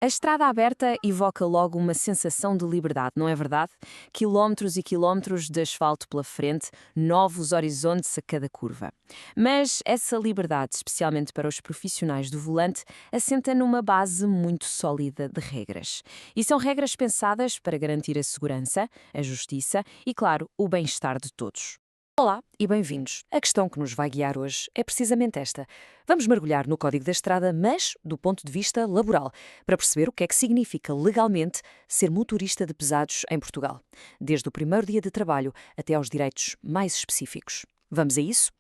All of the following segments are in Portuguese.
A estrada aberta evoca logo uma sensação de liberdade, não é verdade? Quilómetros e quilómetros de asfalto pela frente, novos horizontes a cada curva. Mas essa liberdade, especialmente para os profissionais do volante, assenta numa base muito sólida de regras. E são regras pensadas para garantir a segurança, a justiça e, claro, o bem-estar de todos. Olá e bem-vindos. A questão que nos vai guiar hoje é precisamente esta. Vamos mergulhar no Código da Estrada, mas do ponto de vista laboral, para perceber o que é que significa legalmente ser motorista de pesados em Portugal, desde o primeiro dia de trabalho até aos direitos mais específicos. Vamos a isso?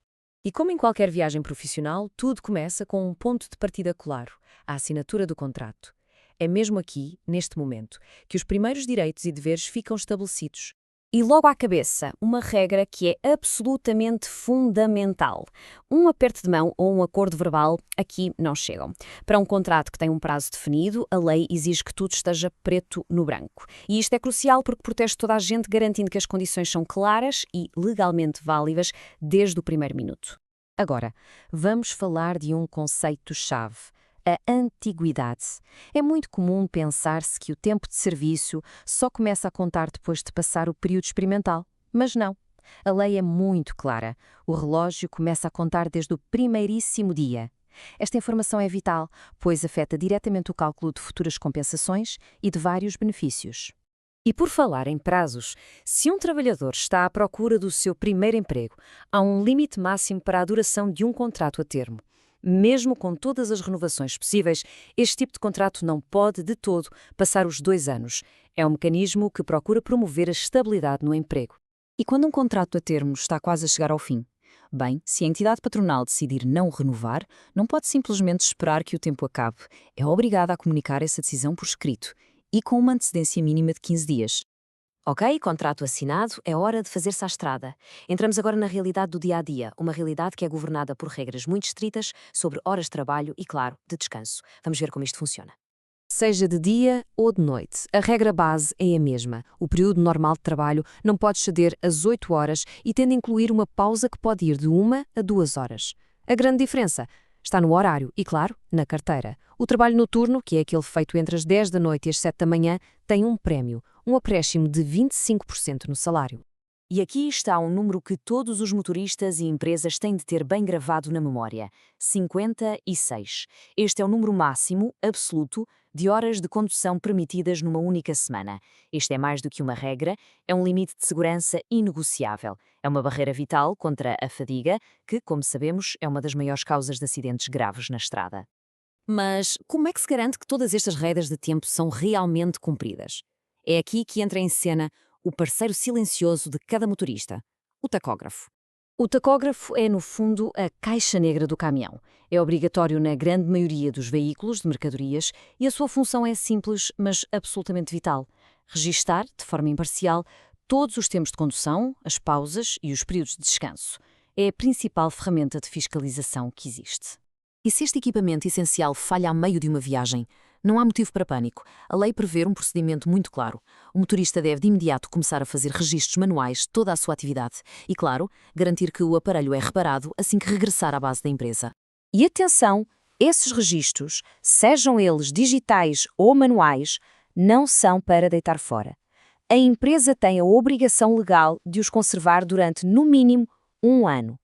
E como em qualquer viagem profissional, tudo começa com um ponto de partida claro, a assinatura do contrato. É mesmo aqui, neste momento, que os primeiros direitos e deveres ficam estabelecidos. E logo à cabeça, uma regra que é absolutamente fundamental. Um aperto de mão ou um acordo verbal aqui não chegam. Para um contrato que tem um prazo definido, a lei exige que tudo esteja preto no branco. E isto é crucial porque protege toda a gente, garantindo que as condições são claras e legalmente válidas desde o primeiro minuto. Agora, vamos falar de um conceito-chave. A antiguidade. É muito comum pensar-se que o tempo de serviço só começa a contar depois de passar o período experimental. Mas não. A lei é muito clara. O relógio começa a contar desde o primeiríssimo dia. Esta informação é vital, pois afeta diretamente o cálculo de futuras compensações e de vários benefícios. E por falar em prazos, se um trabalhador está à procura do seu primeiro emprego, há um limite máximo para a duração de um contrato a termo. Mesmo com todas as renovações possíveis, este tipo de contrato não pode, de todo, passar os 2 anos. É um mecanismo que procura promover a estabilidade no emprego. E quando um contrato a termo está quase a chegar ao fim? Bem, se a entidade patronal decidir não renovar, não pode simplesmente esperar que o tempo acabe. É obrigada a comunicar essa decisão por escrito e com uma antecedência mínima de 15 dias. Ok, contrato assinado, é hora de fazer-se à estrada. Entramos agora na realidade do dia-a-dia, uma realidade que é governada por regras muito estritas sobre horas de trabalho e, claro, de descanso. Vamos ver como isto funciona. Seja de dia ou de noite, a regra base é a mesma. O período normal de trabalho não pode exceder as 8 horas e tem de incluir uma pausa que pode ir de 1 a 2 horas. A grande diferença está no horário e, claro, na carteira. O trabalho noturno, que é aquele feito entre as 10 da noite e as 7 da manhã, tem um prémio, um acréscimo de 25% no salário. E aqui está um número que todos os motoristas e empresas têm de ter bem gravado na memória: 56. Este é o número máximo, absoluto, de horas de condução permitidas numa única semana. Este é mais do que uma regra, é um limite de segurança inegociável. É uma barreira vital contra a fadiga, que, como sabemos, é uma das maiores causas de acidentes graves na estrada. Mas como é que se garante que todas estas regras de tempo são realmente cumpridas? É aqui que entra em cena o parceiro silencioso de cada motorista, o tacógrafo. O tacógrafo é, no fundo, a caixa negra do caminhão. É obrigatório na grande maioria dos veículos de mercadorias e a sua função é simples, mas absolutamente vital: registar, de forma imparcial, todos os tempos de condução, as pausas e os períodos de descanso. É a principal ferramenta de fiscalização que existe. E se este equipamento essencial falha a meio de uma viagem? Não há motivo para pânico. A lei prevê um procedimento muito claro. O motorista deve de imediato começar a fazer registros manuais de toda a sua atividade e, claro, garantir que o aparelho é reparado assim que regressar à base da empresa. E atenção, esses registros, sejam eles digitais ou manuais, não são para deitar fora. A empresa tem a obrigação legal de os conservar durante, no mínimo, 1 ano.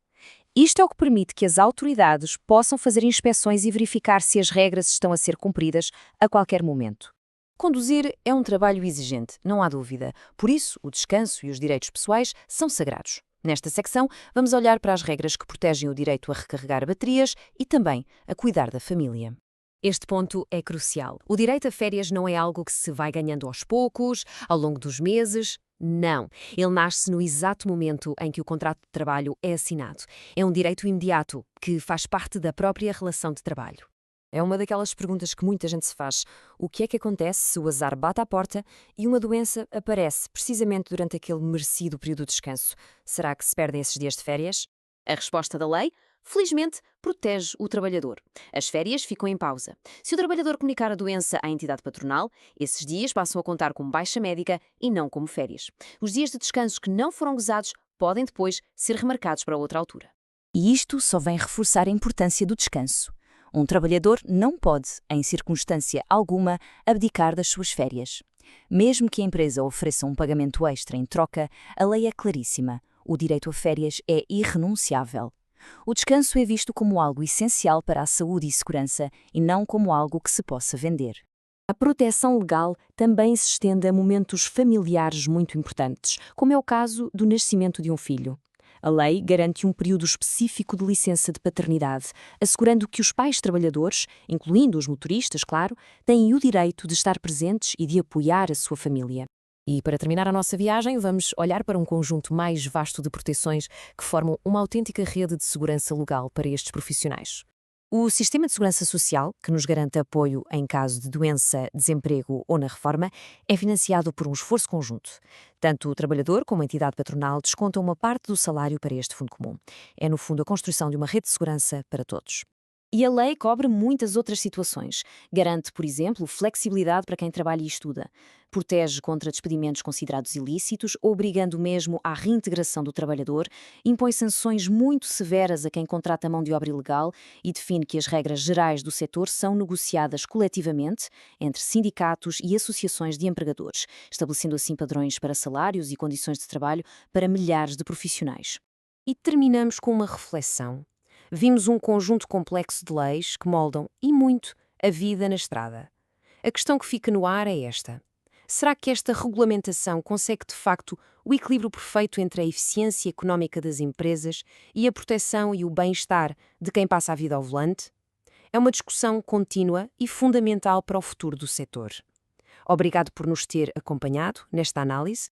Isto é o que permite que as autoridades possam fazer inspeções e verificar se as regras estão a ser cumpridas a qualquer momento. Conduzir é um trabalho exigente, não há dúvida. Por isso, o descanso e os direitos pessoais são sagrados. Nesta secção, vamos olhar para as regras que protegem o direito a recarregar baterias e também a cuidar da família. Este ponto é crucial. O direito a férias não é algo que se vai ganhando aos poucos, ao longo dos meses. Não. Ele nasce no exato momento em que o contrato de trabalho é assinado. É um direito imediato, que faz parte da própria relação de trabalho. É uma daquelas perguntas que muita gente se faz. O que é que acontece se o azar bate à porta e uma doença aparece precisamente durante aquele merecido período de descanso? Será que se perdem esses dias de férias? A resposta da lei? Felizmente, protege o trabalhador. As férias ficam em pausa. Se o trabalhador comunicar a doença à entidade patronal, esses dias passam a contar como baixa médica e não como férias. Os dias de descanso que não foram gozados podem depois ser remarcados para outra altura. E isto só vem reforçar a importância do descanso. Um trabalhador não pode, em circunstância alguma, abdicar das suas férias. Mesmo que a empresa ofereça um pagamento extra em troca, a lei é claríssima: o direito a férias é irrenunciável. O descanso é visto como algo essencial para a saúde e segurança e não como algo que se possa vender. A proteção legal também se estende a momentos familiares muito importantes, como é o caso do nascimento de um filho. A lei garante um período específico de licença de paternidade, assegurando que os pais trabalhadores, incluindo os motoristas, claro, têm o direito de estar presentes e de apoiar a sua família. E para terminar a nossa viagem, vamos olhar para um conjunto mais vasto de proteções que formam uma autêntica rede de segurança legal para estes profissionais. O Sistema de Segurança Social, que nos garante apoio em caso de doença, desemprego ou na reforma, é financiado por um esforço conjunto. Tanto o trabalhador como a entidade patronal descontam uma parte do salário para este fundo comum. É, no fundo, a construção de uma rede de segurança para todos. E a lei cobre muitas outras situações. Garante, por exemplo, flexibilidade para quem trabalha e estuda. Protege contra despedimentos considerados ilícitos, obrigando mesmo à reintegração do trabalhador. Impõe sanções muito severas a quem contrata mão de obra ilegal e define que as regras gerais do setor são negociadas coletivamente entre sindicatos e associações de empregadores, estabelecendo assim padrões para salários e condições de trabalho para milhares de profissionais. E terminamos com uma reflexão. Vimos um conjunto complexo de leis que moldam, e muito, a vida na estrada. A questão que fica no ar é esta: será que esta regulamentação consegue, de facto, o equilíbrio perfeito entre a eficiência económica das empresas e a proteção e o bem-estar de quem passa a vida ao volante? É uma discussão contínua e fundamental para o futuro do setor. Obrigado por nos ter acompanhado nesta análise.